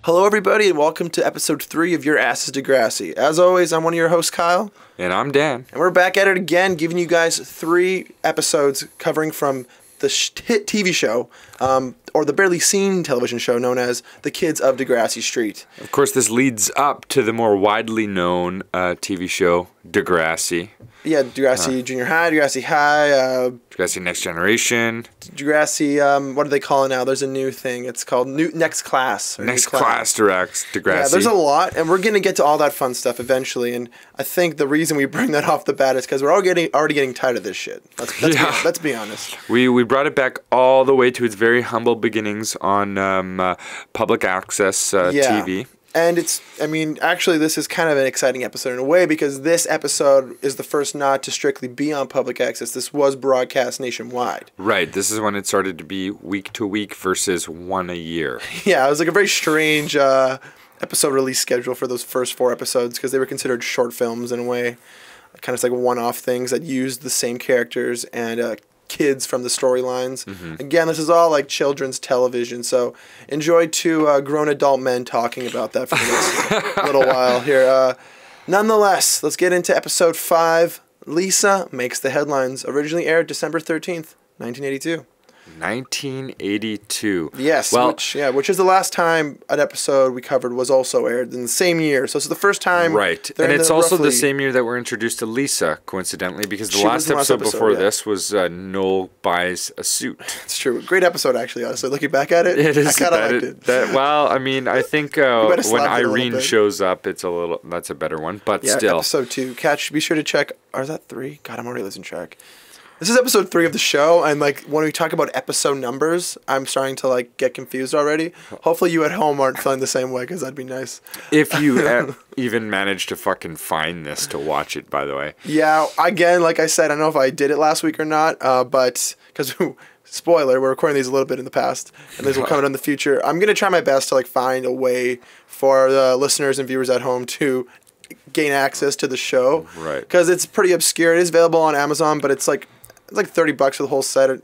Hello, everybody, and welcome to episode 3 of Your Ass is Degrassi. As always, I'm one of your hosts, Kyle. And I'm Dan. And we're back at it again, giving you guys 3 episodes covering from the hit TV show, or the barely seen television show known as The Kids of Degrassi Street. Of course, this leads up to the more widely known TV show, Degrassi. Yeah, Degrassi Junior High, Degrassi High, Degrassi Next Generation. Degrassi, what do they call it now? There's a new thing. It's called Next Class. Next Class Degrassi. Yeah, there's a lot, and we're going to get to all that fun stuff eventually. And I think the reason we bring that off the bat is because we're already getting tired of this shit. Let's be honest. We brought it back all the way to its very humble beginnings on public access TV. And actually, this is kind of an exciting episode in a way because this episode is the first not to strictly be on public access. This was broadcast nationwide. Right. This is when it started to be week to week versus one a year. Yeah, it was like a very strange episode release schedule for those first 4 episodes because they were considered short films in a way. Kind of like one-off things that used the same characters and kids from the storylines. Mm-hmm. Again, this is all like children's television, so enjoy 2 grown adult men talking about that for the next little while here. Nonetheless, let's get into episode 5. Lisa makes the headlines. Originally aired December 13th, 1982. 1982. Yes, which is the last time an episode we covered was also aired in the same year. So it's the first time. Right. And it's also the same year that we're introduced to Lisa, coincidentally, because the last episode before this was Noel buys a suit. It's true. Great episode, actually, honestly. Looking back at it, it is. I kind of liked it. I think when Irene shows up, that's a better one, but still. Episode 2. Be sure to check. Or is that 3? God, I'm already losing track. This is episode 3 of the show, and when we talk about episode numbers, I'm starting to get confused already. Hopefully you at home aren't feeling the same way, because that'd be nice. If you even managed to fucking find this to watch it, by the way. Yeah, again, like I said, I don't know if I did it last week or not, but, because, spoiler, we're recording these a little bit in the past, and these will come out in the future. I'm going to try my best to find a way for the listeners and viewers at home to gain access to the show. Right. Because it's pretty obscure. It is available on Amazon, but it's like $30 for the whole set. You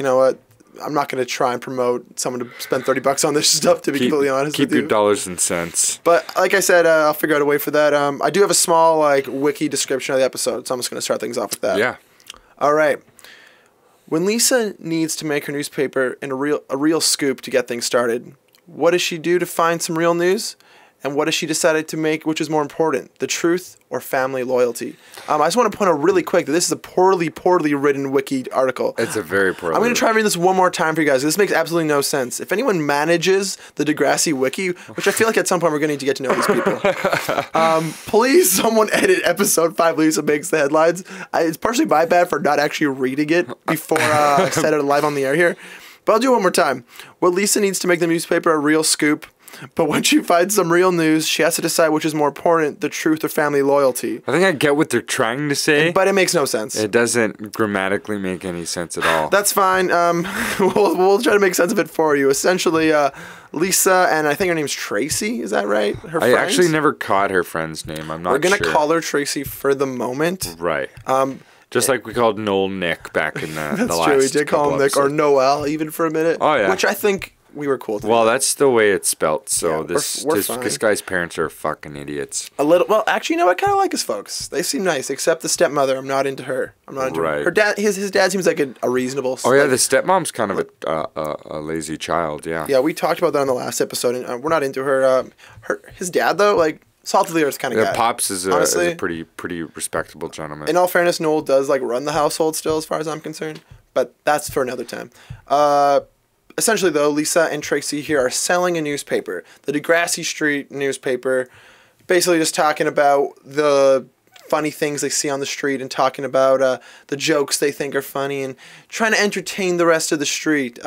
know what? I'm not going to try and promote someone to spend $30 on this stuff, to be completely honest with you. Keep your dollars and cents. But like I said, I'll figure out a way for that. I do have a small wiki description of the episode, so I'm just going to start things off with that. Yeah. All right. When Lisa needs to make her newspaper in a real scoop to get things started, what does she do to find some real news? And what has she decided to make, which is more important, the truth or family loyalty? I just want to point out really quick that this is a poorly written wiki article. It's a very poorly I'm going to try and read this one more time for you guys. This makes absolutely no sense. If anyone manages the Degrassi wiki, which I feel like at some point we're going to need to get to know these people, please someone edit episode 5, Lisa makes the headlines. It's partially my bad for not actually reading it before I said it live on the air here. But I'll do it one more time. What Lisa needs to make the newspaper a real scoop. But when she finds some real news, she has to decide which is more important, the truth or family loyalty. I think I get what they're trying to say. But it makes no sense. It doesn't grammatically make any sense at all. That's fine. We'll try to make sense of it for you. Essentially, Lisa, and I think her name's Tracy, is that right? I actually never caught her friend's name. I'm not sure. We're going to call her Tracy for the moment. Right. Just like we called Noel Nick back in the last That's true, we did call him Nick, or Noel even for a minute. Oh, yeah. Which I think we were cool to Well, that's the way it's spelt, so yeah, this guy's parents are fucking idiots. A little. Well, actually, I kind of like his folks. They seem nice, except the stepmother. I'm not into her. Her dad. His dad seems like a reasonable. Oh yeah, the stepmom's kind of a lazy child. Yeah. Yeah, we talked about that on the last episode, and we're not into her. His dad though, salt of the earth kind of guy. Pops is a pretty respectable gentleman. In all fairness, Noel does run the household still, as far as I'm concerned. But that's for another time. Essentially, though, Lisa and Tracy here are selling a newspaper, the Degrassi Street newspaper, basically just talking about the funny things they see on the street and talking about the jokes they think are funny and trying to entertain the rest of the street.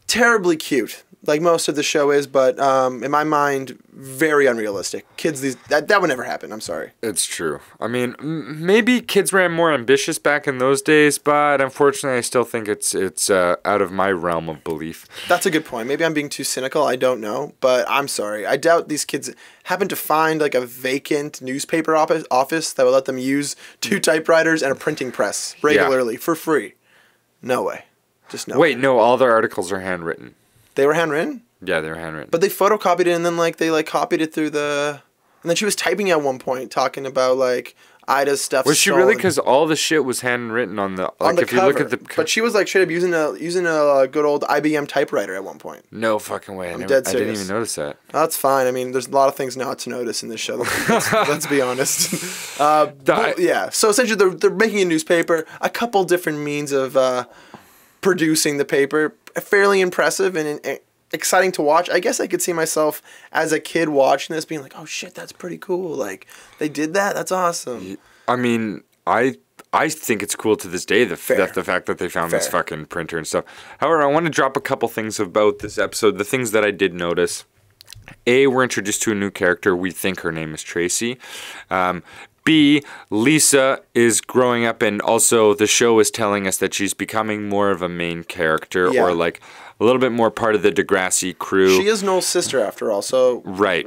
Terribly cute, like most of the show is, but in my mind, very unrealistic. Kids, that would never happen. I'm sorry. It's true. I mean, maybe kids were more ambitious back in those days, but unfortunately, I still think it's out of my realm of belief. That's a good point. Maybe I'm being too cynical. I don't know, but I'm sorry. I doubt these kids happen to find a vacant newspaper office that would let them use 2 typewriters and a printing press regularly for free. No way. Just no. Wait, no. All their articles are handwritten. They were handwritten? Yeah, they were handwritten. But they photocopied it and then like they like copied it through the... And then she was typing at one point talking about like Ida's stuff. Was she really? Because all the shit was handwritten on the... Like, if cover. you look at the... But she was like straight up using a good old IBM typewriter at one point. No fucking way. I'm dead serious. I didn't even notice that. That's fine. I mean, there's a lot of things not to notice in this show. Let's be honest. Yeah. So essentially, they're making a newspaper. A couple different means of producing the paper. Fairly impressive and exciting to watch. I guess I could see myself as a kid watching this being like, oh shit, that's pretty cool. Like, they did that? That's awesome. I mean, I think it's cool to this day, the fact that they found this fucking printer and stuff. However, I want to drop a couple things about this episode. The things that I did notice. A, we're introduced to a new character. We think her name is Tracy. B, Lisa is growing up, and also the show is telling us that she's becoming more of a main character, or like a little bit more part of the Degrassi crew. She is Noel's sister, after all, so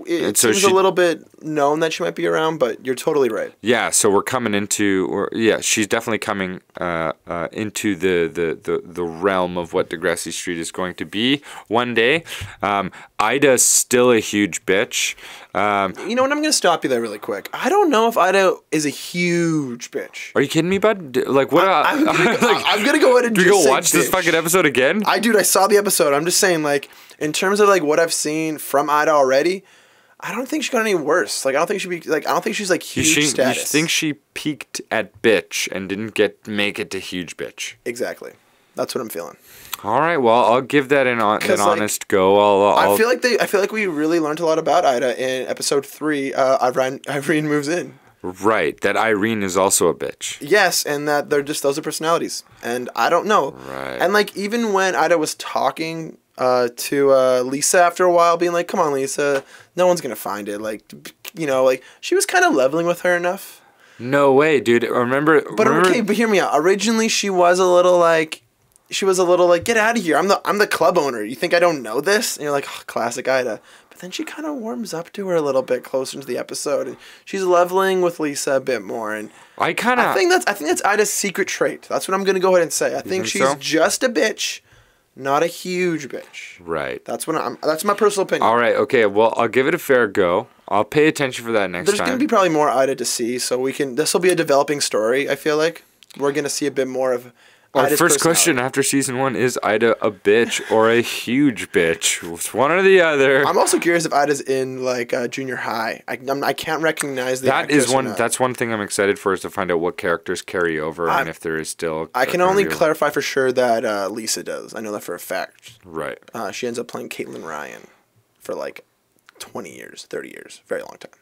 it seems a little bit known that she might be around, but you're totally right. Yeah, so we're coming into, she's definitely coming into the realm of what Degrassi Street is going to be one day. Ida's still a huge bitch. You know what? I'm going to stop you there really quick. I don't know if Ida is a huge bitch. Are you kidding me, bud? Like, what? I'm going to go ahead and do you go watch this fucking episode again? I saw the episode. I'm just saying, like, in terms of like what I've seen from Ida already, I don't think she got any worse. Like, I don't think she's like huge status. You think she peaked at bitch and didn't make it to huge bitch? Exactly. That's what I'm feeling. All right, well, I'll give that an honest go. I feel like we really learned a lot about Ida in episode 3. Irene moves in. Right, that Irene is also a bitch. Yes, and that those are personalities, and I don't know. Right. And like even when Ida was talking to Lisa after a while, being like, "Come on, Lisa, no one's gonna find it." Like, you know, like she was kind of leveling with her enough. No way, dude. But hear me out. Originally, she was a little like, get out of here. I'm the club owner. You think I don't know this? And you're like, oh, classic Ida. But then she kind of warms up to her a little bit closer into the episode, and she's leveling with Lisa a bit more. And I think that's Ida's secret trait. That's what I'm gonna go ahead and say. I think she's just a bitch, not a huge bitch. Right. That's my personal opinion. All right. Okay. Well, I'll give it a fair go. I'll pay attention for that next time. There's gonna be probably more Ida to see, so this will be a developing story. I feel like we're gonna see a bit more of. Our first question after season 1 is Ida a bitch or a huge bitch? It's one or the other. I'm also curious if Ida's in like junior high. I can't recognize the That's one thing I'm excited for, is to find out what characters carry over and if there is still. I can only clarify for sure that Lisa does. I know that for a fact. Right. She ends up playing Caitlin Ryan for like 20 years, 30 years, very long time.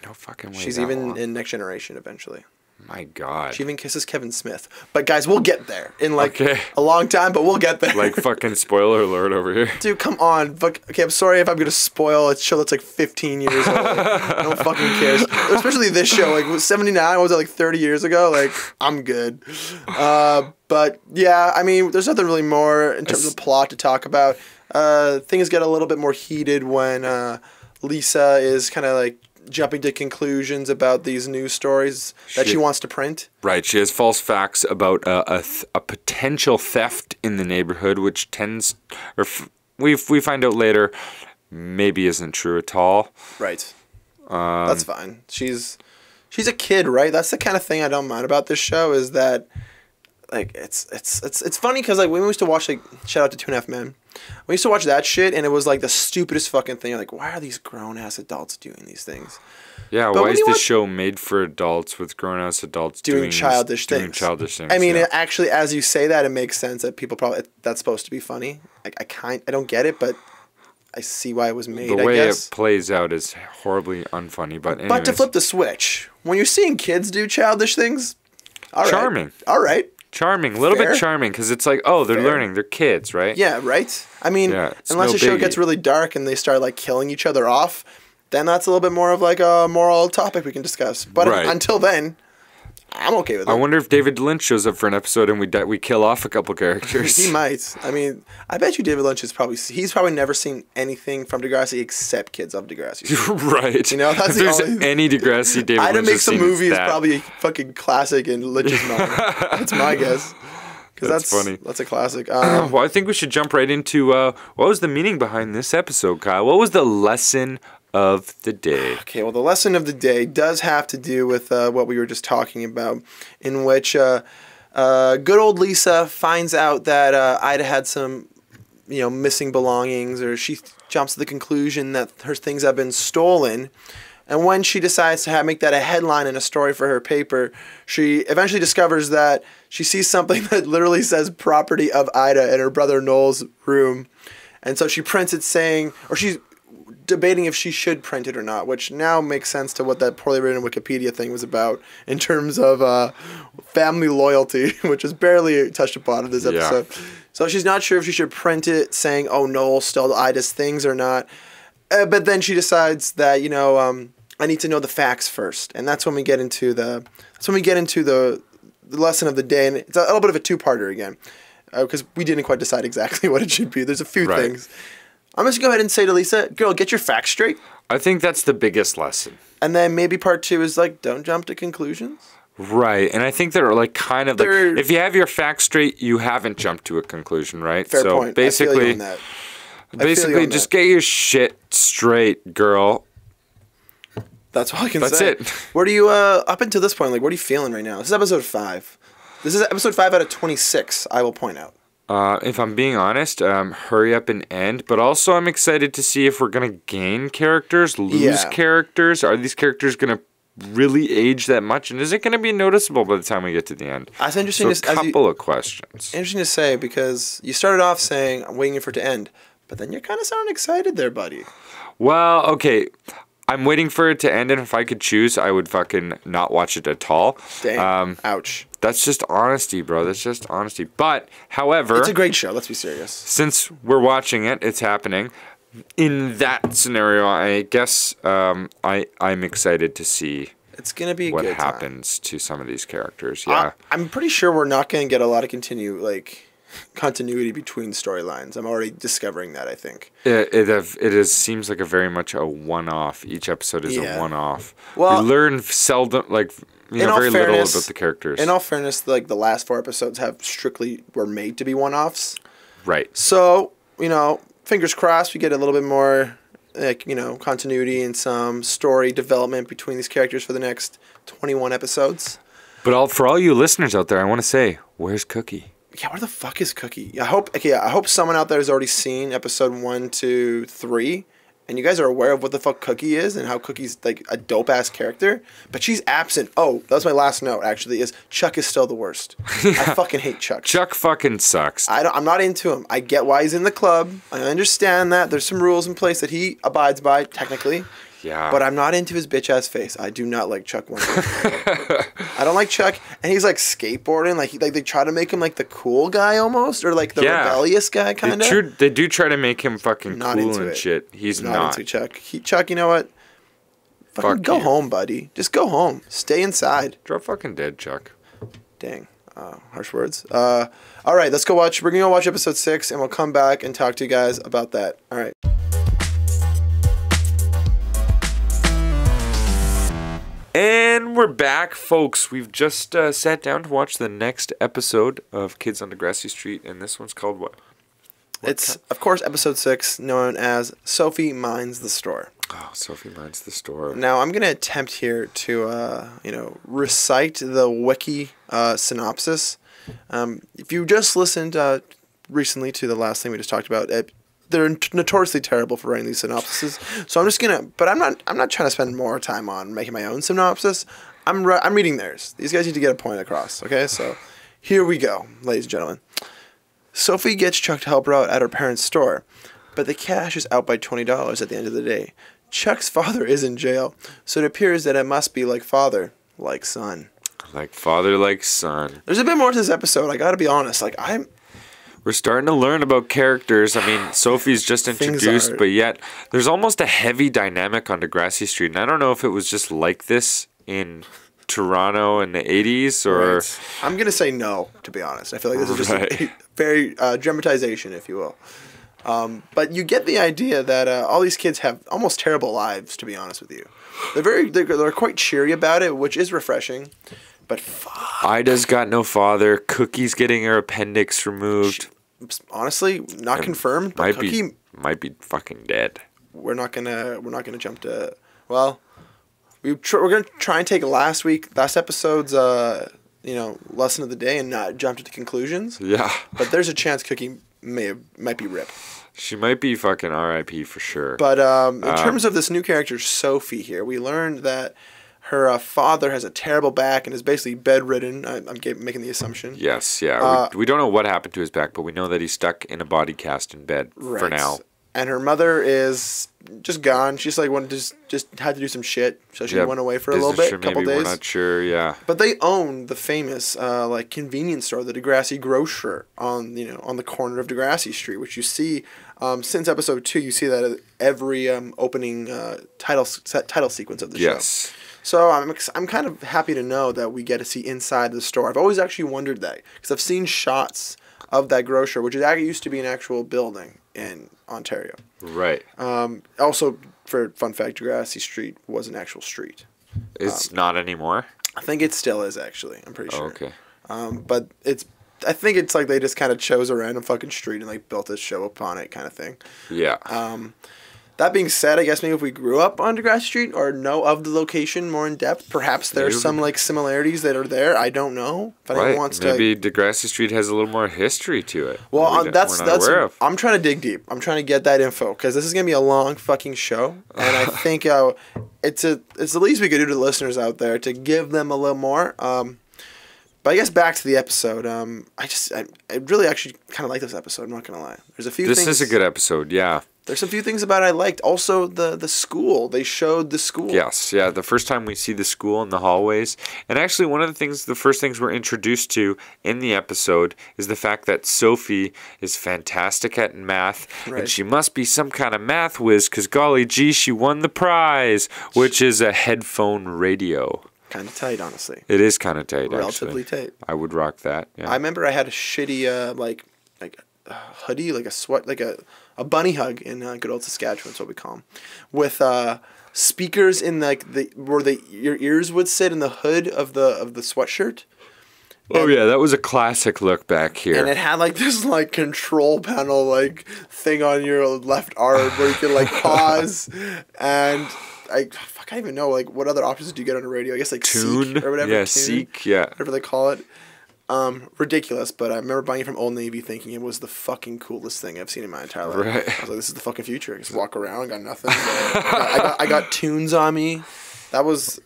No fucking way. She's even in Next Generation eventually. My God. She even kisses Kevin Smith. But guys, we'll get there in like a long time, but we'll get there. Like fucking spoiler alert over here. Dude, come on. Okay, I'm sorry if I'm going to spoil a show that's like 15 years old. I don't fucking care. Especially this show. Like, was 79? Was it like 30 years ago? Like, I'm good. But yeah, I mean, there's nothing really more in terms of plot to talk about. Things get a little bit more heated when Lisa is kind of like jumping to conclusions about these news stories that she wants to print. Right. She has false facts about a potential theft in the neighborhood, which we find out later maybe isn't true at all. Right. That's fine. She's a kid, right? That's the kind of thing I don't mind about this show, is that like it's funny because like when we used to watch, like, shout out to 2.5 Men. We used to watch that shit, and it was like the stupidest fucking thing. Like, why are these grown-ass adults doing these things? Yeah, but why is this show made for adults with grown-ass adults doing childish things? I mean, actually, as you say that, it makes sense that people probably... That's supposed to be funny. I don't get it, but I see why it was made, The way it plays out is horribly unfunny, but anyways. But to flip the switch, when you're seeing kids do childish things... Charming. All right. Charming, a little bit charming, because it's like, oh, they're learning, they're kids, right? Yeah, right? I mean, unless the show gets really dark and they start like killing each other off, then that's a little bit more of like a moral topic we can discuss. But until then, I'm okay with it. I wonder if David Lynch shows up for an episode and we kill off a couple characters. He might. I mean, I bet you David Lynch he's probably never seen anything from Degrassi except Kids of Degrassi Street. Right. You know, that's if there's any Degrassi David Lynch I'd make some movies probably a fucking classic in Lynch's mind. That's my guess. That's funny. That's a classic. Well, I think we should jump right into what was the meaning behind this episode, Kyle? What was the lesson of the day? Okay, well, the lesson of the day does have to do with what we were just talking about, in which good old Lisa finds out that Ida had some, missing belongings, or she jumps to the conclusion that her things have been stolen. And when she decides to make that a headline in a story for her paper, she eventually discovers that she sees something that literally says property of Ida in her brother Noel's room. And so she prints it saying, or she's debating if she should print it or not, which now makes sense to what that poorly written Wikipedia thing was about in terms of family loyalty, which is barely touched upon in this episode. Yeah. So she's not sure if she should print it saying, oh, Noel stole Ida's things or not. But then she decides that, I need to know the facts first, and that's when we get into the lesson of the day, and it's a little bit of a two-parter again, because we didn't quite decide exactly what it should be. There's a few things. I'm just gonna go ahead and say to Lisa, girl, get your facts straight. I think that's the biggest lesson. And then maybe part 2 is don't jump to conclusions. Right, and I think they're kind of if you have your facts straight, you haven't jumped to a conclusion, right? Fair point. Basically, just get your shit straight, girl. That's all I can say. That's it. What are you, up until this point, what are you feeling right now? This is episode 5. This is episode 5 out of 26, I will point out. If I'm being honest, hurry up and end. But also I'm excited to see if we're going to gain characters, lose characters. Are these characters going to really age that much? And is it going to be noticeable by the time we get to the end? That's interesting. So a couple of questions. Interesting to say, because you started off saying, I'm waiting for it to end. But then you're kind of sounding excited there, buddy. Well, okay. I'm waiting for it to end, and if I could choose, I would fucking not watch it at all. Dang. Ouch. That's just honesty, bro. That's just honesty. But, however... It's a great show. Let's be serious. Since we're watching it, it's happening. In that scenario, I guess I'm excited to see... It's gonna be what happens to some of these characters. Yeah. I'm pretty sure we're not gonna get a lot of continuity between storylines. I'm already discovering that, I think. It seems like very much a one-off. Each episode is a one-off. Well, we learn seldom, very little about the characters. In all fairness, the last 4 episodes were made to be one-offs. Right. So, fingers crossed we get a little bit more, continuity and some story development between these characters for the next 21 episodes. But for all you listeners out there, I want to say, where's Cookie? Yeah, where the fuck is Cookie? I hope someone out there has already seen episode 1, 2, 3, and you guys are aware of what the fuck Cookie is and how Cookie's a dope ass character. But she's absent. Oh, that was my last note. Actually, is Chuck is still the worst. Yeah. I fucking hate Chuck. Chuck fucking sucks. I'm not into him. I get why he's in the club. I understand that there's some rules in place that he abides by technically. Yeah. But I'm not into his bitch ass face. I do not like Chuck one bit. I don't like Chuck, and he's skateboarding. They try to make him the cool guy almost, or the rebellious guy kind of. They do try to make him fucking cool and shit. He's not into Chuck. Chuck, you know what? Fucking go home, buddy. Just go home. Stay inside. Drop fucking dead, Chuck. Dang. Harsh words. All right, let's go watch. We're gonna go watch episode 6, and we'll come back and talk to you guys about that. All right. And we're back, folks. We've just sat down to watch the next episode of Kids on Degrassi Street, and this one's called what? It's, of course, episode 6, known as Sophie Minds the Store. Oh, Sophie Minds the Store. Now, I'm going to attempt here to, recite the wiki synopsis. If you just listened recently to the last thing we just talked about, they're notoriously terrible for writing these synopsises. So I'm just gonna, but I'm not trying to spend more time on making my own synopsis. I'm reading theirs. These guys need to get a point across. Okay, so here we go, ladies and gentlemen. Sophie gets Chuck to help her out at her parents' store, but the cash is out by $20 at the end of the day. Chuck's father is in jail, so it appears that it must be like father, like son. Like father, like son. There's a bit more to this episode. I gotta be honest. We're starting to learn about characters. I mean, Sophie's just introduced, but yet there's almost a heavy dynamic on Degrassi Street. And I don't know if it was just like this in Toronto in the 80s or... Right. I'm going to say no, to be honest. I feel like this is just a very dramatization, if you will. But you get the idea that all these kids have almost terrible lives, to be honest with you. They're quite cheery about it, which is refreshing. But fuck. Ida's got no father. Cookie's getting her appendix removed. Honestly, not confirmed, but Cookie might be fucking dead. We're not gonna jump to. Well, we're gonna try and take last episode's lesson of the day and not jump to the conclusions. Yeah. But there's a chance Cookie might be ripped. She might be fucking R.I.P. for sure. But in terms of this new character, Sophie here, we learned that her father has a terrible back and is basically bedridden. I'm making the assumption. Yes, yeah. We don't know what happened to his back, but we know that he's stuck in a body cast in bed for now. And her mother is just gone. She's like just had to do some shit, so she went away for a little bit, a couple days. We're not sure, yeah. But they own the famous convenience store, the Degrassi Grocer, on the corner of Degrassi Street, which you see since episode 2. You see that at every opening title sequence of the show. Yes. So I'm kind of happy to know that we get to see inside the store. I've always actually wondered that because I've seen shots of that grocer, which used to be an actual building in Ontario. Right. Also, for fun fact, Degrassi Street was an actual street. It's not anymore? I think it still is, actually. I'm pretty sure. Okay. But I think it's like they just kind of chose a random fucking street and like built a show upon it kind of thing. Yeah. That being said, I guess maybe if we grew up on Degrassi Street or know of the location more in depth, perhaps there's some like similarities that are there. I don't know. If anyone wants maybe Degrassi Street has a little more history to it. Well, that's I'm trying to dig deep. I'm trying to get that info because this is gonna be a long fucking show, and I think it's the least we could do to the listeners out there to give them a little more. But I guess back to the episode. I really actually kind of like this episode. I'm not gonna lie. There's a few. This is a good episode. Yeah. There's a few things about it I liked. Also, the school. They showed the school. Yes, yeah. The first time we see the school in the hallways. And actually, one of the first things we're introduced to in the episode is the fact that Sophie is fantastic at math. Right. And she must be some kind of math whiz because, golly gee, she won the prize, which is a headphone radio. Kind of tight, honestly. It is kind of tight, Relatively tight. I would rock that, yeah. I remember I had a shitty, hoodie, like a sweat, like a bunny hug in good old Saskatchewan, that's what we call them, with speakers in where your ears would sit in the hood of the sweatshirt. Oh yeah, that was a classic look back here. And it had like this like control panel like thing on your left arm where you could like pause, and I don't even know like what other options do you get on a radio? I guess like Tune Seek or whatever. Yeah, Seek, yeah, whatever they call it. Ridiculous, but I remember buying it from Old Navy thinking it was the fucking coolest thing I've seen in my entire life. Right. I was like, this is the fucking future. I just walk around, got nothing. I got tunes on me. That was,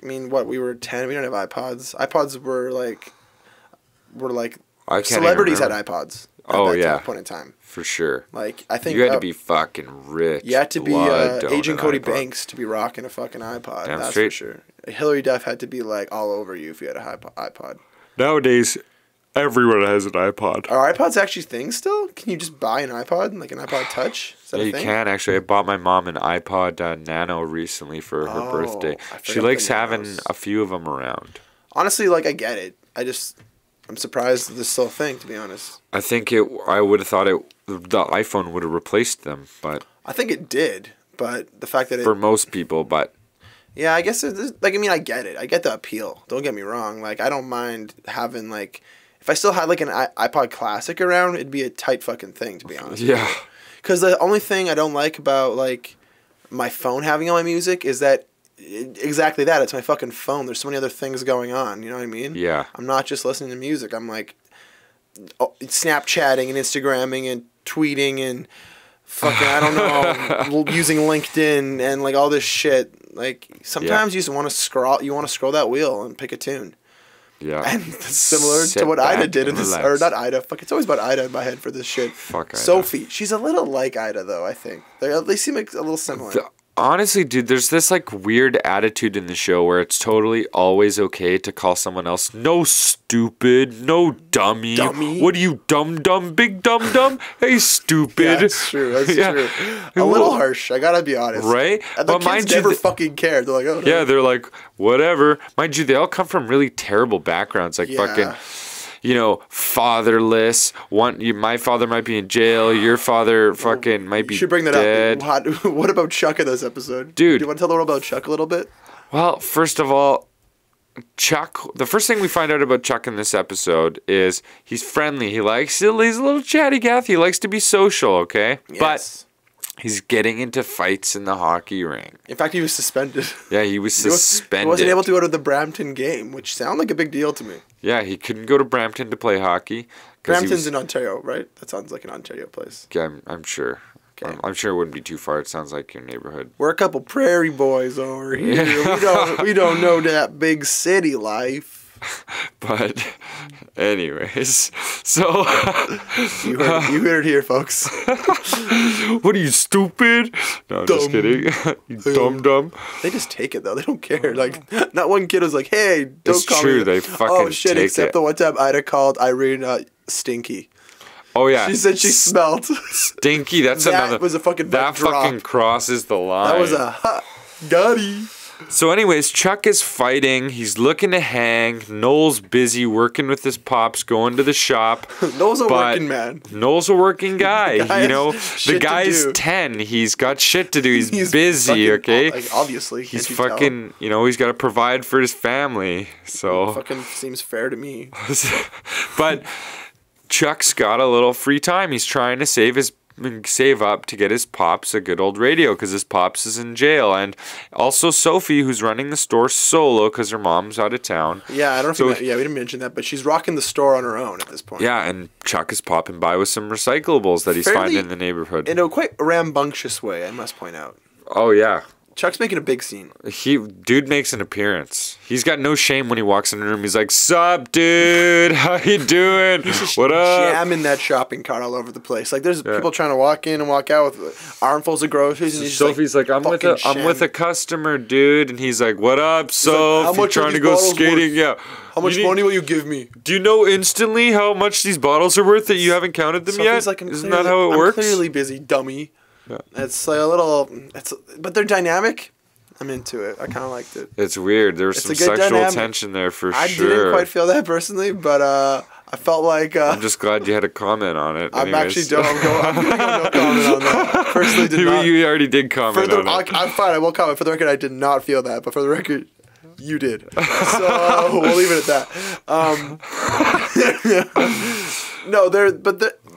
we were 10. We didn't have iPods. iPods were like celebrities had iPods. At that point in time. For sure. Like, I think you had to be fucking rich. You had to be Agent Cody Banks to be rocking a fucking iPod. Damn that's straight. For sure. Hillary Duff had to be like all over you if you had a iPod. Nowadays, everyone has an iPod. Are iPods actually things still? Can you just buy an iPod, like an iPod Touch? Is that a thing? You can actually. I bought my mom an iPod Nano recently for her birthday. She likes having a few of them around. Honestly, like I get it. I'm surprised this is still a thing, to be honest. I think I would have thought the iPhone would have replaced them, but I think it did. But the fact that for most people, but. Yeah, I guess I get it. I get the appeal. Don't get me wrong. Like, I don't mind having, like, if I still had, like, an iPod Classic around, it'd be a tight fucking thing, to be honest. Yeah. Because the only thing I don't like about, like, my phone having all my music is that exactly that. It's my fucking phone. There's so many other things going on. You know what I mean? Yeah. I'm not just listening to music. I'm, like, Snapchatting and Instagramming and tweeting and fucking, I don't know, using LinkedIn and, like, all this shit. Like, sometimes you just want to scroll. You want to scroll that wheel and pick a tune. Yeah. And it's similar to what Ida did in this. Or not Ida. Fuck, it's always about Ida in my head for this shit. Fuck Ida. Sophie. She's a little like Ida, though, I think. They seem like a little similar. Honestly, dude, there's this, like, weird attitude in the show where it's totally always okay to call someone else, no stupid, no dummy. What are you, dumb, big dumb? Hey, stupid. Yeah, that's true. That's true. A little harsh, I gotta be honest. Right? And the kids never fucking cared. They're like, oh, no. Yeah, they're like, whatever. Mind you, they all come from really terrible backgrounds, like fucking... fatherless. My father might be in jail. Your father fucking might be dead. You should bring that up. What about Chuck in this episode? Dude. Do you want to tell the world about Chuck a little bit? Well, first of all, Chuck, the first thing we find out about Chuck in this episode is he's friendly. He's a little chatty Gath. He likes to be social, okay? Yes. But he's getting into fights in the hockey ring. In fact, he was suspended. Yeah, he was suspended. He wasn't able to go to the Brampton game, which sounded like a big deal to me. Yeah, he couldn't go to Brampton to play hockey. Brampton's in Ontario, right? That sounds like an Ontario place. Yeah, I'm sure. Okay. I'm sure it wouldn't be too far. It sounds like your neighborhood. We're a couple prairie boys over here. we don't know that big city life. But, anyways, so you heard it here, folks. What are you, stupid? No, I'm just kidding. You dumb. They just take it though. They don't care. Like, not one kid was like, "Hey, don't call me." It's true. They fucking oh shit! take Except it. the one time Ida called Irene stinky. Oh yeah, she said she smelled stinky. That's that another. Was a fucking that fucking drop. Crosses the line. That was a gutty. So anyways, Chuck is fighting. He's looking to hang. Noel's busy working with his pops, going to the shop. Noel's a working man. Noel's a working guy. You know, the guy's 10. He's got shit to do. He's busy, fucking, okay? Like, obviously. He's fucking, you know, he's got to provide for his family. So fucking seems fair to me. But Chuck's got a little free time. He's trying to save up to get his pops a good old radio because his pops is in jail, and also Sophie, who's running the store solo because her mom's out of town. Yeah, I don't know. We didn't mention that, but she's rocking the store on her own at this point. Yeah, and Chuck is popping by with some recyclables that he's finding in the neighborhood in a quite rambunctious way, I must point out. Oh yeah. Chuck's making a big scene. Dude makes an appearance. He's got no shame when he walks in the room. He's like, "Sup, dude? How you doing? What up?" Jamming that shopping cart all over the place. Like there's people trying to walk in and walk out with armfuls of groceries. And Sophie's like, "I'm with a customer, dude," and he's like, "What up, Soph? You trying to go skating? Yeah. How much money will you give me? Do you know instantly how much these bottles are worth that you haven't counted them yet? Like, isn't that how it works? I'm clearly busy, dummy. Yeah. It's like a little, but they're dynamic. I'm into it. I kind of liked it. It's weird. There was some sexual tension there for sure. I didn't quite feel that personally, but I felt like. I'm just glad you had a comment on it. I'm actually don't. I'm going to no comment on that. Personally, did not. You already did comment on it. I'm fine. I will comment. For the record, I did not feel that, but for the record, you did. So we'll leave it at that. No,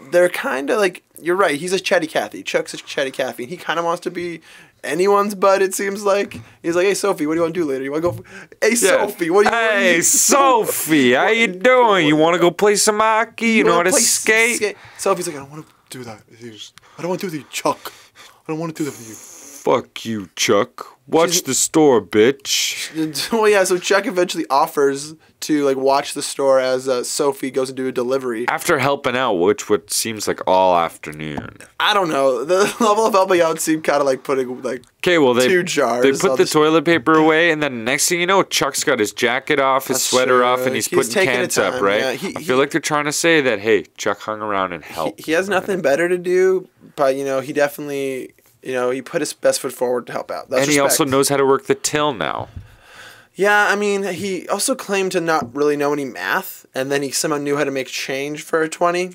they're kind of like. You're right. He's a chatty Cathy. Chuck's a chatty Cathy. And he kind of wants to be anyone's bud, it seems like. He's like, "Hey, Sophie, what do you want to do later? You want to go? Hey, Sophie, what do you want to do? Hey, Sophie, how you doing? You want to go play some hockey? You know how to skate?" Sophie's like, "I don't want to do that. I don't want to do that with you, Chuck. I don't want to do that with you." Fuck you, Chuck. Watch the store, bitch. Well, yeah, so Chuck eventually offers to, like, watch the store as Sophie goes to do a delivery. After helping out, which what seems like all afternoon. I don't know. The level of helping out seemed kind of like putting, like, 2 jars. They put the toilet paper away, and then next thing you know, Chuck's got his jacket off, his sweater off, and he's putting cans up, right? Yeah, I feel like they're trying to say that, hey, Chuck hung around and helped. He has nothing better to do, but, you know, he definitely... You know, he put his best foot forward to help out. That's and he also knows how to work the till now. Yeah, I mean, he also claimed to not really know any math, and then he somehow knew how to make change for a 20,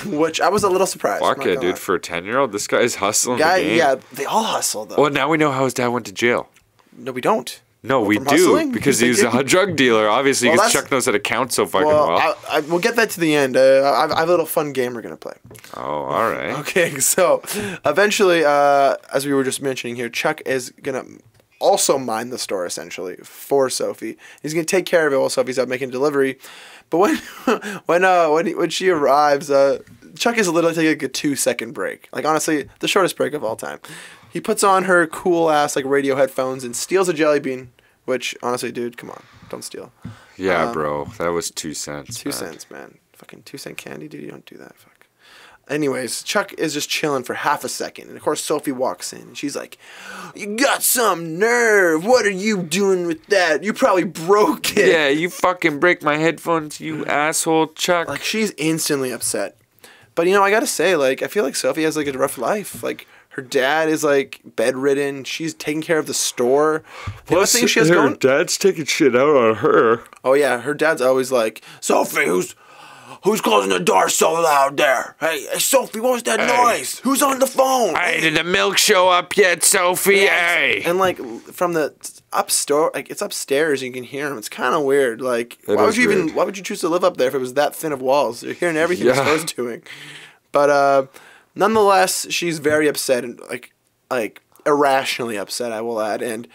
which I was a little surprised. Fuck it, dude. For a 10-year-old, this guy's hustling the game. Yeah, they all hustle, though. Well, now we know how his dad went to jail. No, we don't. No, we do, hustling? Because he was a drug dealer, obviously, because Chuck knows how to count so fucking well. We'll get that to the end. I have a little fun game we're going to play. Oh, all right. Okay, so eventually, as we were just mentioning here, Chuck is going to also mind the store, essentially, for Sophie. He's going to take care of it while Sophie's out making a delivery. But when she arrives, Chuck is literally taking like a 2-second break. Like, honestly, the shortest break of all time. He puts on her cool-ass, like, radio headphones and steals a jelly bean, which, honestly, dude, come on. Don't steal. Yeah, bro. That was 2 cents. 2 cents, man. Fucking 2-cent candy, dude. You don't do that. Fuck. Anyways, Chuck is just chilling for half a second. And, of course, Sophie walks in. And she's like, "You got some nerve. What are you doing with that? You probably broke it." Yeah, you fucking break my headphones, you asshole, Chuck. Like, she's instantly upset. But, you know, I got to say, like, I feel like Sophie has, like, a rough life. Like, her dad is, like, bedridden. She's taking care of the store. Plus, her dad's taking shit out on her. Oh, yeah. Her dad's always like, "Sophie, Who's closing the door so loud there? Hey, Sophie, what was that noise? Who's on the phone? Hey, did the milk show up yet, Sophie? Hey. And like from the upstairs, like it's upstairs, you can hear him. It's kind of weird. Like, why would you choose to live up there if it was that thin of walls? You're hearing everything the store's doing. But nonetheless, she's very upset and like irrationally upset, I will add. And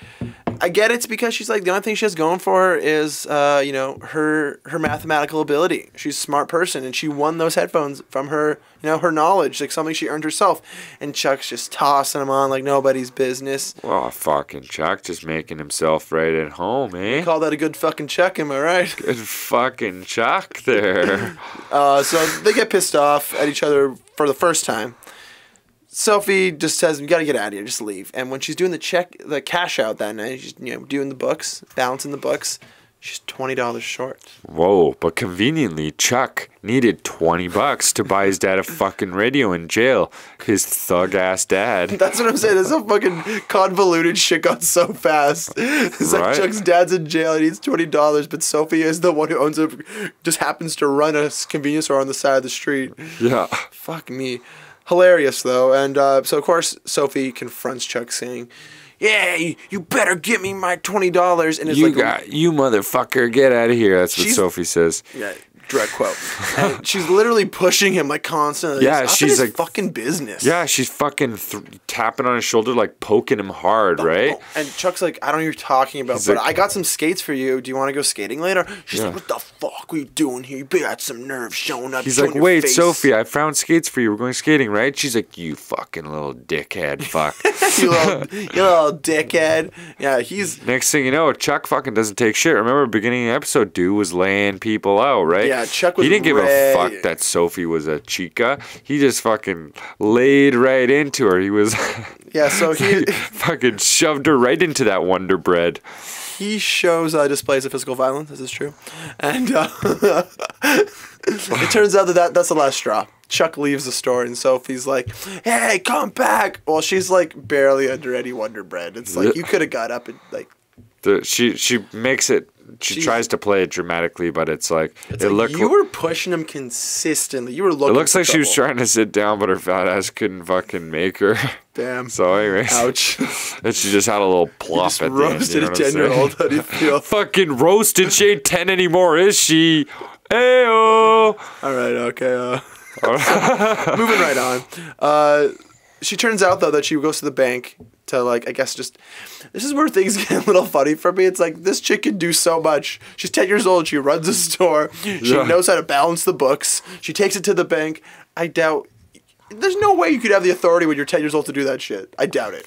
I get it's because she's like, the only thing she has going for her is her mathematical ability. She's a smart person, and she won those headphones from her her knowledge, like something she earned herself. And Chuck's just tossing them on like nobody's business. Well, fucking Chuck just making himself right at home, eh? You call that a good fucking Chuck, am I right? Good fucking Chuck there. So they get pissed off at each other for the first time. Sophie just says, "You gotta get out of here, just leave." And when she's doing the cash out that night, she's doing the books, balancing the books. She's $20 short. Whoa! But conveniently, Chuck needed $20 to buy his dad a fucking radio in jail. His thug ass dad. That's what I'm saying. This whole fucking convoluted shit got so fast. It's like Chuck's dad's in jail. He needs $20, but Sophie is the one who owns it. Just happens to run a convenience store on the side of the street. Yeah. Fuck me. Hilarious, though. And so, of course, Sophie confronts Chuck saying, "Yeah, you better give me my $20." And it's you motherfucker, get out of here. That's what Sophie says. Yeah, direct quote. And she's literally pushing him like constantly. Yeah, she's like fucking business. Yeah, she's fucking tapping on his shoulder, like poking him hard, right? And Chuck's like, "I don't know what you're talking about, but I got some skates for you. Do you want to go skating later?" She's like, "What the fuck are you doing here? You got some nerve showing up." He's like, "Wait, Sophie, I found skates for you. We're going skating, right?" She's like, "You fucking little dickhead, fuck." you little dickhead. Yeah, he's... Next thing you know, Chuck fucking doesn't take shit. Remember, beginning of the episode, dude was laying people out, right? Yeah, Chuck was... He didn't give a fuck that Sophie was a chica. He just fucking laid right into her. He was... Yeah, so he... fucking shoved her right into that Wonder Bread. He shows displays of physical violence. This is true. And it turns out that's the last straw. Chuck leaves the store, and Sophie's like, "Hey, come back!" Well, she's like barely under any Wonder Bread. It's like you could have got up and like. She makes it. She tries to play it dramatically, but it's like you were pushing him consistently. You were looking. It looks like she was trying to sit down, but her fat ass couldn't fucking make her. Damn. So, anyways, ouch. And she just had a little plop at the end. Roasted a 10-year-old. How do you feel? Fucking roasted. She ain't 10 anymore, is she? Ayo. All right. Okay. Moving right on. She turns out though that she goes to the bank to like, I guess just, this is where things get a little funny for me. It's like, this chick can do so much. She's 10 years old. She runs a store. She knows how to balance the books. She takes it to the bank. I doubt, there's no way you could have the authority when you're 10 years old to do that shit. I doubt it.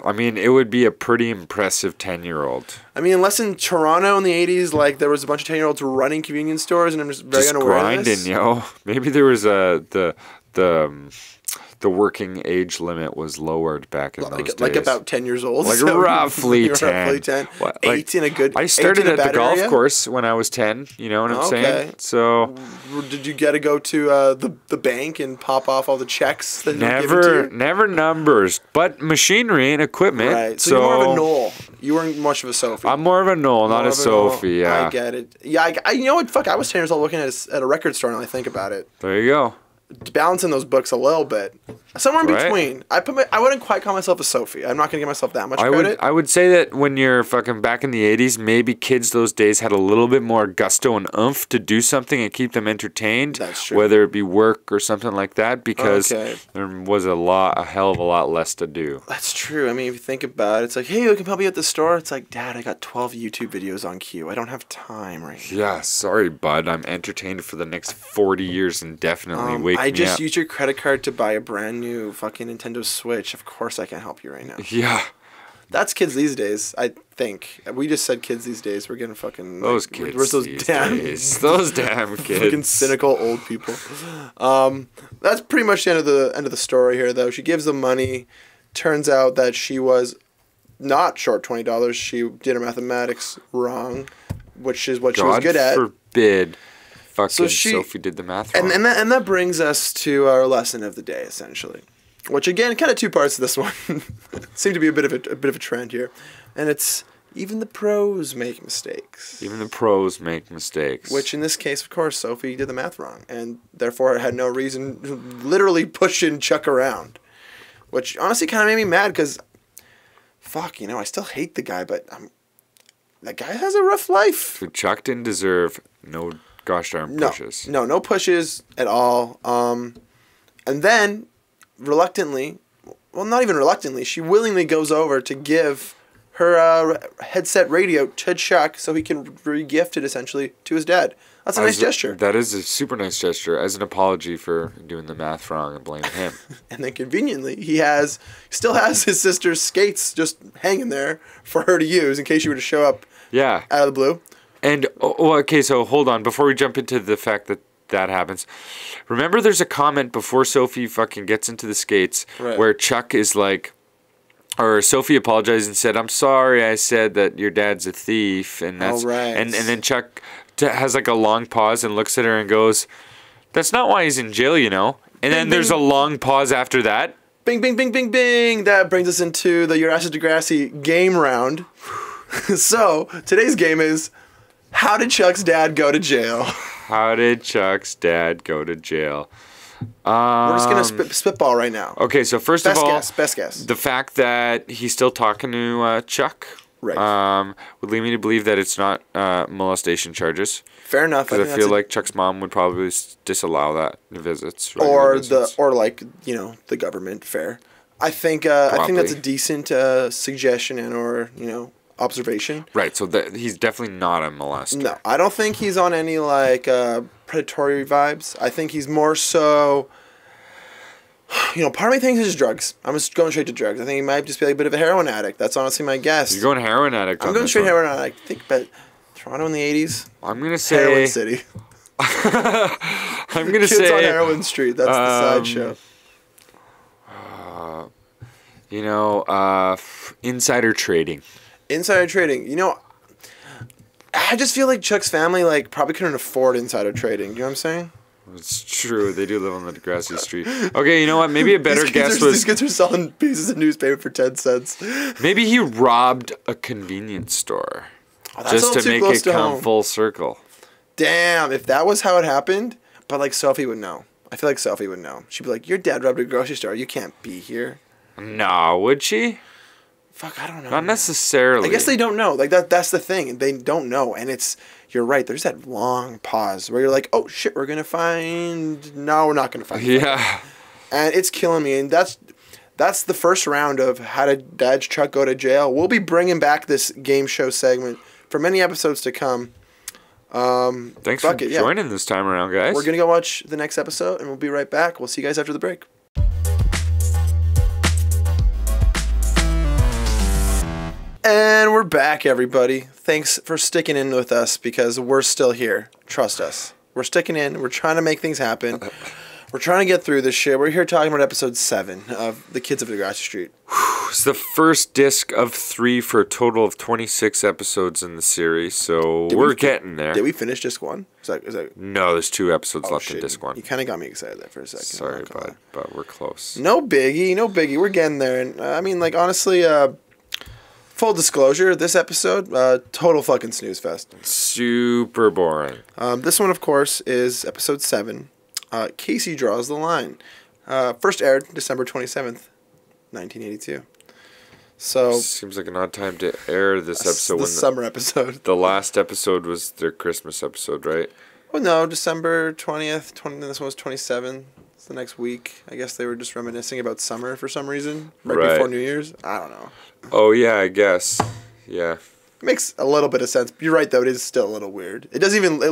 I mean, it would be a pretty impressive 10-year-old. I mean, unless in Toronto in the 80s, like, there was a bunch of 10-year-olds running convenience stores, and I'm just very unaware of this. Grinding, yo. Maybe there was the working age limit was lowered back in those days. Like about 10 years old? Like so roughly 10. Roughly 10. What, like, 8 in a good... I started at the golf course when I was 10, you know what I'm saying? So... Did you get to go to the bank and pop off all the checks that Never numbers, but machinery and equipment. Right, so you're more of a Noel. You weren't much of a Sophie. I'm more of a Noel, not a Sophie, yeah. I get it. Yeah, you know what? Fuck, I was 10 years old looking at a record store and I think about it. There you go. Balancing those books a little bit. Somewhere in between. I wouldn't quite call myself a Sophie. I'm not going to give myself that much credit. I would say that when you're fucking back in the 80s, maybe kids those days had a little bit more gusto and oomph to do something and keep them entertained. That's true. Whether it be work or something like that, because there was a hell of a lot less to do. That's true. I mean, if you think about it, it's like, hey, we can help you at the store. It's like, Dad, I got 12 YouTube videos on queue. I don't have time right now. Yeah, sorry, bud. I'm entertained for the next 40 years indefinitely. Wake me up. I just used your credit card to buy a brand new fucking Nintendo Switch. Of course I can't help you right now. Yeah. That's kids these days, I think. We just said kids these days. We're getting fucking... Those kids Where's those damn... Those damn kids. Fucking cynical old people. That's pretty much the end of the story here, though. She gives them money. Turns out that she was not short $20. She did her mathematics wrong, which is what she was good at. God forbid. So Sophie did the math wrong. And that brings us to our lesson of the day, essentially. Which again, kind of two parts of this one. Seem to be a bit of a trend here, and it's Even the pros make mistakes. Even the pros make mistakes. Which in this case, of course, Sophie did the math wrong. And therefore had no reason to literally pushing Chuck around. Which honestly kind of made me mad because, fuck, I still hate the guy, but that guy has a rough life. Chuck didn't deserve no gosh darn pushes. No pushes at all. And then, reluctantly, well, not even reluctantly, she willingly goes over to give her headset radio to Chuck so he can re-gift it, essentially, to his dad. That's a nice gesture. That is a super nice gesture, as an apology for doing the math wrong and blaming him. And then, conveniently, he still has his sister's skates just hanging there for her to use in case she were to show up out of the blue. And, okay, so hold on. Before we jump into the fact that happens, remember there's a comment before Sophie fucking gets into the skates where Chuck is like, or Sophie apologized and said, "I'm sorry I said that your dad's a thief." And that's and then Chuck has like a long pause and looks at her and goes, "That's not why he's in jail, And then there's a long pause after that. Bing, bing, bing, bing, bing. That brings us into the Kids of Degrassi game round. So, today's game is, how did Chuck's dad go to jail? How did Chuck's dad go to jail? We're just going to spitball right now. Okay, so first of all, best guess. The fact that he's still talking to Chuck would lead me to believe that it's not molestation charges. Fair enough. Because I feel like Chuck's mom would probably disallow that visits. Or the government. Fair. I think that's a decent suggestion or observation. Right, so he's definitely not a molester. No, I don't think he's on any predatory vibes. I think he's more so, part of me thinks it's drugs. I'm just going straight to drugs. I think he might just be a bit of a heroin addict. That's honestly my guess. You're going heroin addict. I'm going straight heroin addict. But Toronto in the 80s. I'm gonna say heroin city. I'm gonna Kids say on Heroin Street. That's the sideshow. Insider trading. Insider trading. I just feel like Chuck's family probably couldn't afford insider trading. You know what I'm saying? It's true. They do live on the Degrassi Street. Okay, you know what? Maybe a better guess was... These kids are selling pieces of newspaper for 10 cents. Maybe he robbed a convenience store. Just to make it come full circle. Damn, if that was how it happened, but Sophie would know. I feel like Sophie would know. She'd be like, your dad robbed a grocery store. You can't be here. No, would she? Fuck, I don't know. Not necessarily. I guess they don't know. That's the thing. They don't know. And you're right. There's that long pause where you're like, oh shit, we're going to find... No, we're not going to find... Yeah. And it's killing me. And that's the first round of How Did Dad's Chuck Go to Jail. We'll be bringing back this game show segment for many episodes to come. Thanks for joining this time around, guys. We're going to go watch the next episode, and we'll be right back. We'll see you guys after the break. And we're back, everybody. Thanks for sticking in with us because we're still here. Trust us. We're sticking in. We're trying to make things happen. We're trying to get through this shit. We're here talking about episode 7 of The Kids of Degrassi Street. It's the first disc of 3 for a total of 26 episodes in the series, so we're getting there. Did we finish disc 1? Is that... No, there's 2 episodes left in disc 1. You kind of got me excited there for a second. Sorry, but we're close. No biggie. We're getting there. And honestly... Full disclosure, this episode, total fucking snooze fest. Super boring. This one, of course, is episode 7. Casey Draws the Line. First aired December 27th, 1982. So seems like an odd time to air this episode. The summer episode. The last episode was their Christmas episode, right? Well, no, December 20th. This one was 27th. It's the next week. I guess they were just reminiscing about summer for some reason. Right before New Year's. I don't know. Oh, yeah, I guess. Yeah. Makes a little bit of sense. You're right, though. It is still a little weird. It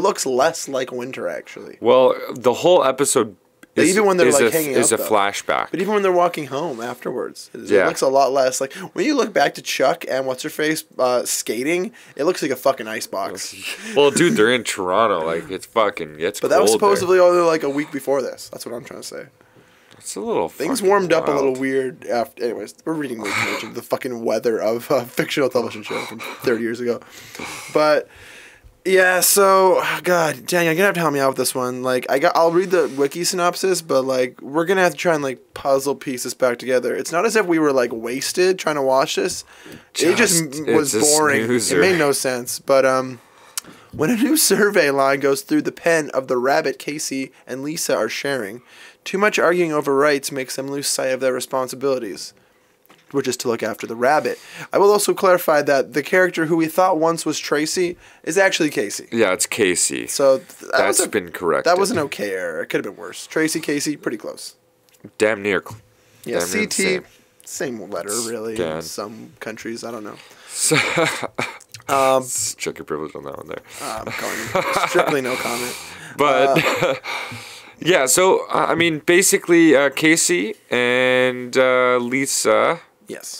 looks less like winter, actually. Well, the whole episode even when they're hanging out, is a flashback. But even when they're walking home afterwards, it looks a lot less. Like, when you look back to Chuck and What's-Her-Face skating, it looks like a fucking icebox. Well, dude, they're in Toronto. It's fucking gets cold. But that was supposedly only a week before this. That's what I'm trying to say. It's a little things warmed up a little weird after. Anyways, we're reading way too much of the fucking weather of a fictional television show from 30 years ago. But Yeah, so God, dang, you're gonna have to help me out with this one. Like, I'll read the wiki synopsis, but like, we're gonna have to try and like puzzle pieces back together. It's not as if we were like wasted trying to watch this. It just was boring. It made no sense. But when a new survey line goes through the pen of the rabbit Casey and Lisa are sharing, too much arguing over rights makes them lose sight of their responsibilities, which is to look after the rabbit. I will also clarify that the character who we thought once was Tracy is actually Casey. Yeah, it's Casey. So that's been corrected. That was an okay error. It could have been worse. Tracy, Casey, pretty close. Damn near. Yeah, damn CT, same letter, really. In some countries, I don't know. Check your privilege on that one there. I'm calling strictly no comment. But... yeah, so, I mean, basically, Casey and Lisa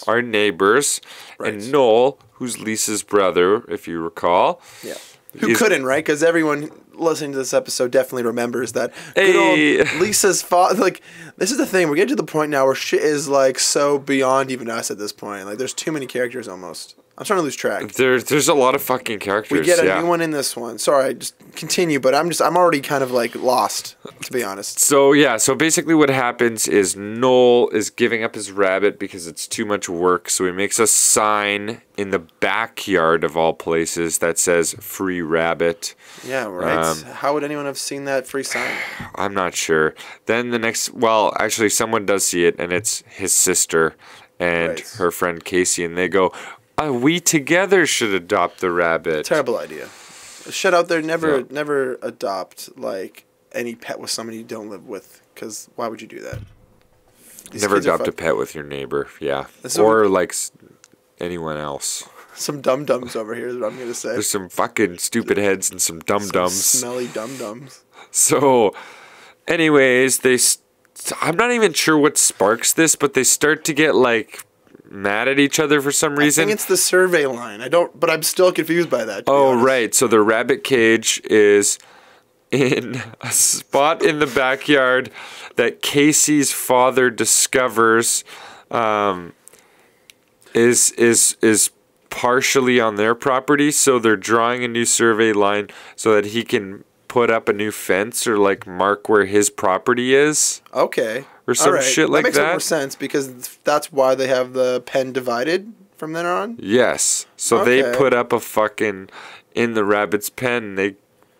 are neighbors. Right. And Noel, who's Lisa's brother, if you recall. Yeah. Who couldn't, right? Because everyone listening to this episode definitely remembers that good old Lisa's father. Like, this is the thing. We're getting to the point now where shit is, like, so beyond even us at this point. Like, there's too many characters almost. I'm starting to lose track. There's a lot of fucking characters. We get a new one in this one. Sorry, just continue, but I'm already kind of like lost, to be honest. So yeah, so basically what happens is Noel is giving up his rabbit because it's too much work, so he makes a sign in the backyard of all places that says "Free Rabbit." Yeah, right. How would anyone have seen that free sign? I'm not sure. Then actually someone does see it, and it's his sister and her friend Casey, and they go, we together should adopt the rabbit. Terrible idea. Shut out there. Never adopt like any pet with somebody you don't live with. Because why would you do that? Never adopt a pet with your neighbor. Yeah. Or like anyone else. Some dum-dums over here is what I'm going to say. There's some fucking stupid heads and some dum-dums. Smelly dum-dums. So, anyways, I'm not even sure what sparks this, but they start to get like mad at each other for some reason. I think it's the survey line. But I'm still confused by that. Oh, right. So the rabbit cage is in a spot in the backyard that Casey's father discovers is partially on their property. So they're drawing a new survey line so that he can put up a new fence or like mark where his property is. Okay. Or some shit like that. That makes more sense because that's why they have the pen divided from then on? Yes. So they put up a fucking, in the rabbit's pen, they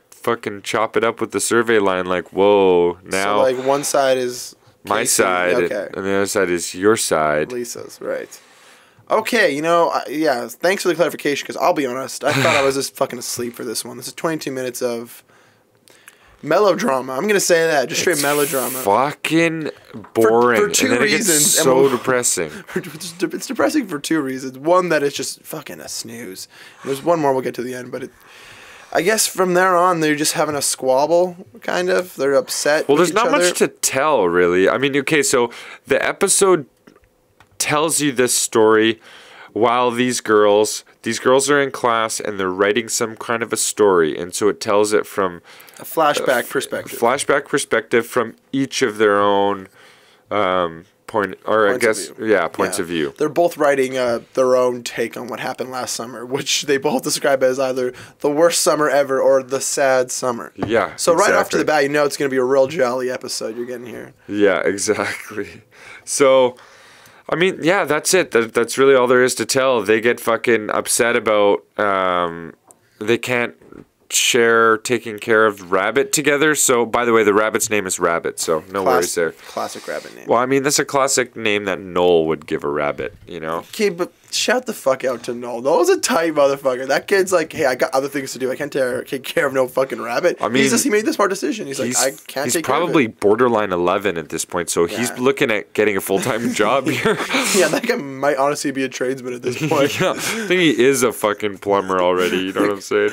fucking chop it up with the survey line like, whoa, now. So like one side is my side and the other side is your side. Lisa's, right. Okay, yeah, thanks for the clarification because I'll be honest, I thought I was just fucking asleep for this one. This is 22 minutes of melodrama. I'm gonna say that. Just straight melodrama. Fucking boring. For two reasons. It's so depressing. It's depressing for two reasons. One, that it's just fucking a snooze. There's one more we'll get to the end, but I guess from there on, they're just having a squabble, kind of. They're upset. Well, there's not much to tell, really. I mean, okay, so the episode tells you this story while these girls are in class and they're writing some kind of a story, and so it tells it from a flashback perspective. Flashback perspective from each of their own points of view. They're both writing their own take on what happened last summer, which they both describe as either the worst summer ever or the sad summer. Yeah. So right off to the bat, it's going to be a real jolly episode you're getting here. Yeah, exactly. So, I mean, yeah, that's it. That's really all there is to tell. They get fucking upset about they can't share taking care of Rabbit together. So, by the way, the rabbit's name is Rabbit, so no worries there. Classic rabbit name. Well, I mean, that's a classic name that Noel would give a rabbit, Okay, but shout the fuck out to Noel. Noel's a tight motherfucker. That kid's like, hey, I got other things to do. I can't take care of no fucking rabbit. I mean, he made this hard decision. He's like, I can't take care of it. He's probably borderline 11 at this point, so he's looking at getting a full-time job here. Yeah, that guy might honestly be a tradesman at this point. Yeah, I think he is a fucking plumber already, you know what I'm saying?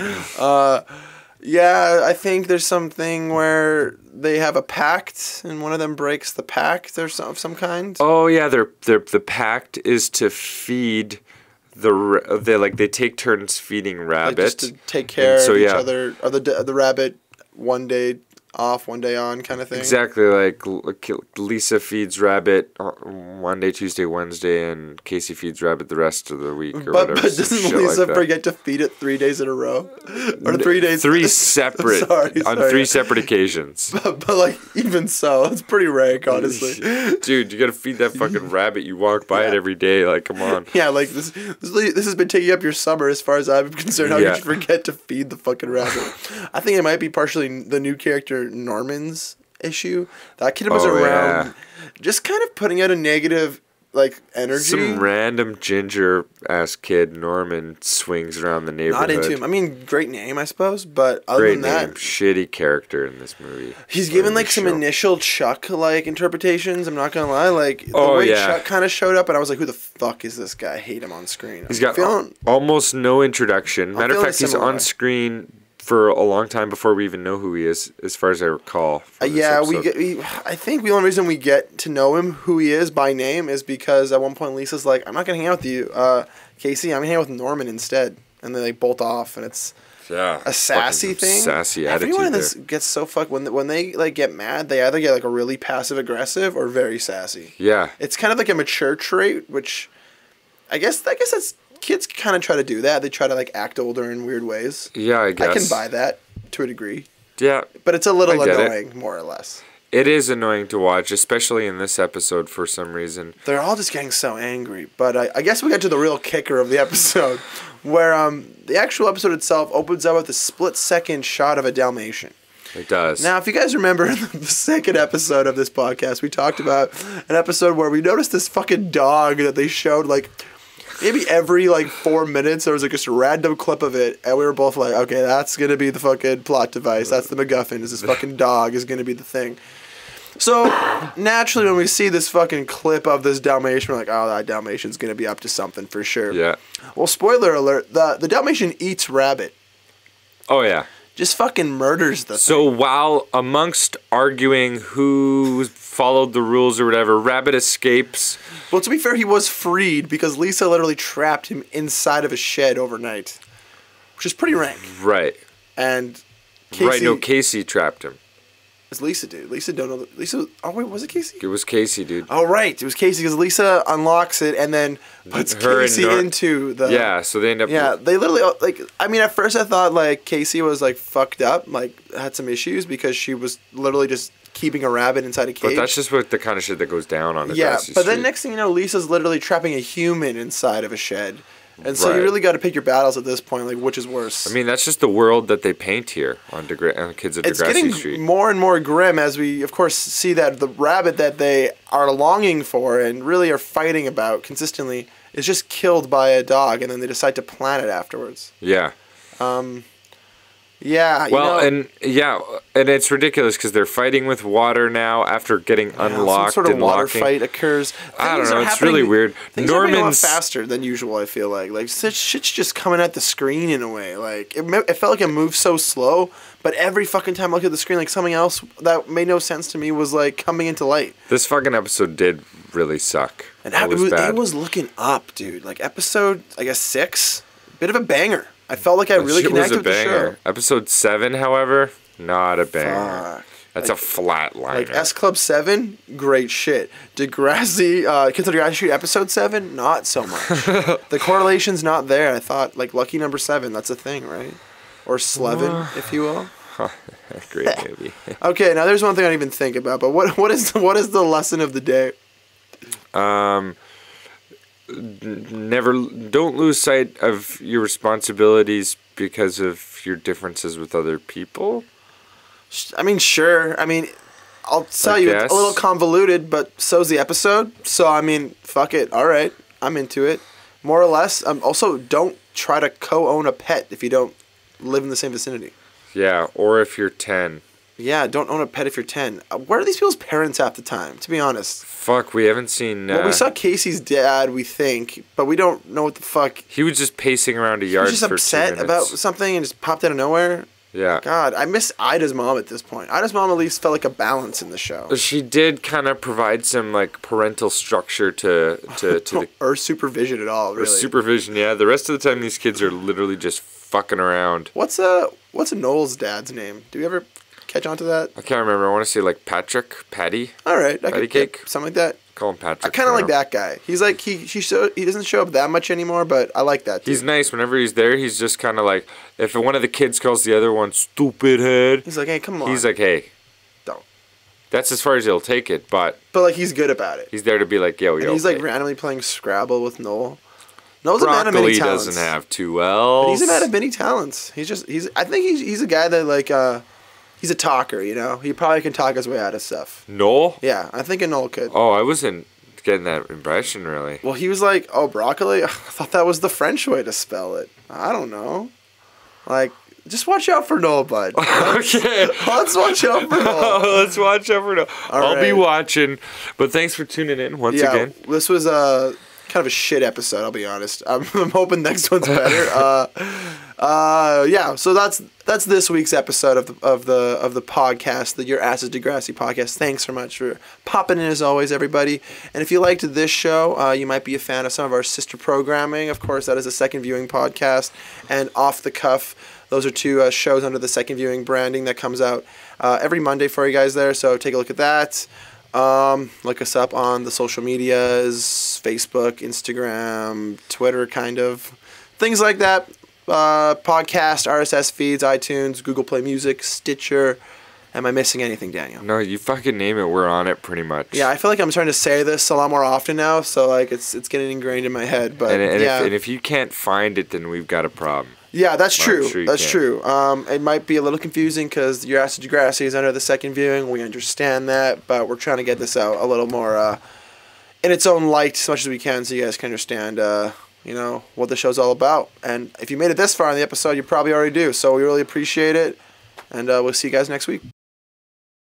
Yeah, I think there's something where they have a pact, and one of them breaks the pact of some kind. Oh yeah, the pact is to feed they take turns feeding Rabbit, just to take care of each other. Or the rabbit one day off, one day on kind of thing. Exactly, like Lisa feeds Rabbit one day, Tuesday, Wednesday, and Casey feeds Rabbit the rest of the week or whatever. But doesn't Lisa forget to feed it 3 days in a row? Or 3 days? Three separate, on 3 separate occasions. But like, even so, it's pretty rank, honestly. Dude, you gotta feed that fucking rabbit. You walk by it every day, like, come on. Yeah, like, this has been taking up your summer as far as I'm concerned. How you should forget to feed the fucking rabbit. I think it might be partially the new character Norman's issue. That kid was around just kind of putting out a negative like energy. Some random ginger ass kid Norman swings around the neighborhood. Not into him. I mean, great name, I suppose, but other than that, shitty character in this movie. He's given like some initial Chuck like interpretations. I'm not gonna lie, like the way Chuck kind of showed up, and I was like, "Who the fuck is this guy?" I hate him on screen. He's got almost no introduction. Matter of fact, he's on screen for a long time before we even know who he is, as far as I recall. I think the only reason we get to know him, who he is by name, is because at one point Lisa's like, "I'm not gonna hang out with you, Casey. I'm gonna hang out with Norman instead," and they like bolt off, and it's a sassy thing. Sassy attitude. Everyone in this gets so fucked when they like get mad. They either get like a really passive aggressive or very sassy. Yeah, it's kind of like a mature trait, which I guess that's. Kids kind of try to do that. They try to like act older in weird ways. Yeah, I guess. I can buy that to a degree. Yeah. But it's a little annoying, more or less. It is annoying to watch, especially in this episode for some reason. They're all just getting so angry. But I guess we get to the real kicker of the episode, where the actual episode itself opens up with a split-second shot of a Dalmatian. It does. Now, if you guys remember the second episode of this podcast, we talked about an episode where we noticed this fucking dog that they showed like... Maybe every, 4 minutes, there was, just a random clip of it, and we were both like, okay, that's going to be the fucking plot device. That's the MacGuffin, is this fucking dog is going to be the thing. So, naturally, when we see this fucking clip of this Dalmatian, we're like, oh, that Dalmatian's going to be up to something for sure. Yeah. Well, spoiler alert, the Dalmatian eats Rabbit. Oh, yeah. Just fucking murders the thing. So while amongst arguing who followed the rules or whatever, Rabbit escapes. Well, to be fair, he was freed because Lisa literally trapped him inside of a shed overnight, which is pretty rank. Right. And Casey... Casey trapped him. It's Lisa, dude. Lisa don't know... Lisa... Oh, wait, was it Casey? It was Casey, dude. Oh, right. It was Casey because Lisa unlocks it and then puts Casey into the... Yeah, so they end up... Yeah, they literally... at first I thought, Casey was, fucked up, had some issues because she was literally just keeping a rabbit inside a cage. But that's just what the kind of shit that goes down on Degrassi Street. But then next thing you know, Lisa's literally trapping a human inside of a shed. And so you really got to pick your battles at this point, which is worse. I mean, that's just the world that they paint here on Kids of Degrassi Street. It's getting more and more grim as we, of course, see that the rabbit that they are longing for and really are fighting about consistently is just killed by a dog, and then they decide to plant it afterwards. Yeah. Yeah. And it's ridiculous because they're fighting with water now after getting unlocked. Some sort of water locking. Fight occurs. I don't know. It's really weird. Things are happening a lot faster than usual. I feel like shit's just coming at the screen in a way. It felt like it moved so slow, but every fucking time I looked at the screen, something else that made no sense to me was coming into light. This fucking episode did really suck. And it was looking up, dude. Episode 6, bit of a banger. I felt like I really connected with the show. Episode 7, however, not a banger. Fuck. That's a flat liner. S Club 7, great shit. Degrassi, Kids of Degrassi Street, episode 7, not so much. The correlation's not there. I thought, lucky number 7, that's a thing, right? Or Slevin, if you will. Great movie. Okay, now there's one thing I didn't even think about, but what is the lesson of the day? Don't lose sight of your responsibilities because of your differences with other people. I mean, sure. I mean, I'll tell you, it's a little convoluted, but so's the episode. So, I mean, fuck it. All right. I'm into it. More or less. Also, don't try to co-own a pet if you don't live in the same vicinity. Yeah, or if you're 10. Yeah, don't own a pet if you're 10. Where are these people's parents half the time, to be honest? Fuck, we haven't seen... Well, we saw Casey's dad, we think, but we don't know what the fuck... He was just pacing around a yard for 2 minutes. He was just upset about something and just popped out of nowhere. Yeah. God, I miss Ida's mom at this point. Ida's mom at least felt like a balance in the show. She did kind of provide some, parental structure to the... Or supervision at all, really. Or supervision, yeah. The rest of the time, these kids are literally just fucking around. What's Noel's dad's name? Do we ever... catch on to that? I can't remember. I want to say like Patty. All right. Patty cake? Something like that. Call him Patrick. I kind of like that guy. He's like, he doesn't show up that much anymore, but I like that too. He's nice. Whenever he's there, he's just kind of like, if one of the kids calls the other one stupid head. He's like, hey, come on. He's like, hey. Don't. That's as far as he'll take it, but like, he's good about it. He's there to be like, yo. And he's like randomly playing Scrabble with Noel. Noel's a man of many talents. Doesn't have two L's. But he's a man of many talents. I think he's a guy that like, he's a talker, you know? He probably can talk his way out of stuff. Noel? Yeah, I think a Noel could. Oh, I wasn't getting that impression, really. Well, he was like, oh, broccoli? I thought that was the French way to spell it. I don't know. Like, just watch out for Noel, bud. Okay. Let's watch out for Noel. Let's watch out for Noel. I'll be watching. But thanks for tuning in once again. This was kind of a shit episode, I'll be honest. I'm hoping next one's better. Yeah, so that's this week's episode of the podcast, the Your Ass is Degrassi podcast. Thanks so much for popping in as always, everybody. And if you liked this show, you might be a fan of some of our sister programming. Of course, that is a Second Viewing podcast and Off the Cuff. Those are two shows under the Second Viewing branding that comes out every Monday for you guys there. So take a look at that. Look us up on the social medias, Facebook, Instagram, Twitter, kind of. Things like that. Podcast, RSS feeds, iTunes, Google Play Music, Stitcher. Am I missing anything, Daniel? No, you fucking name it. We're on it pretty much. Yeah, I feel like I'm starting to say this a lot more often now, so like it's getting ingrained in my head. But if you can't find it, then we've got a problem. Yeah, that's true. That's true. It might be a little confusing because Your Ass is Degrassi is under the Second Viewing. We understand that, but we're trying to get this out a little more in its own light as much as we can so you guys can understand, what the show's all about. And if you made it this far in the episode, you probably already do. So we really appreciate it, and we'll see you guys next week.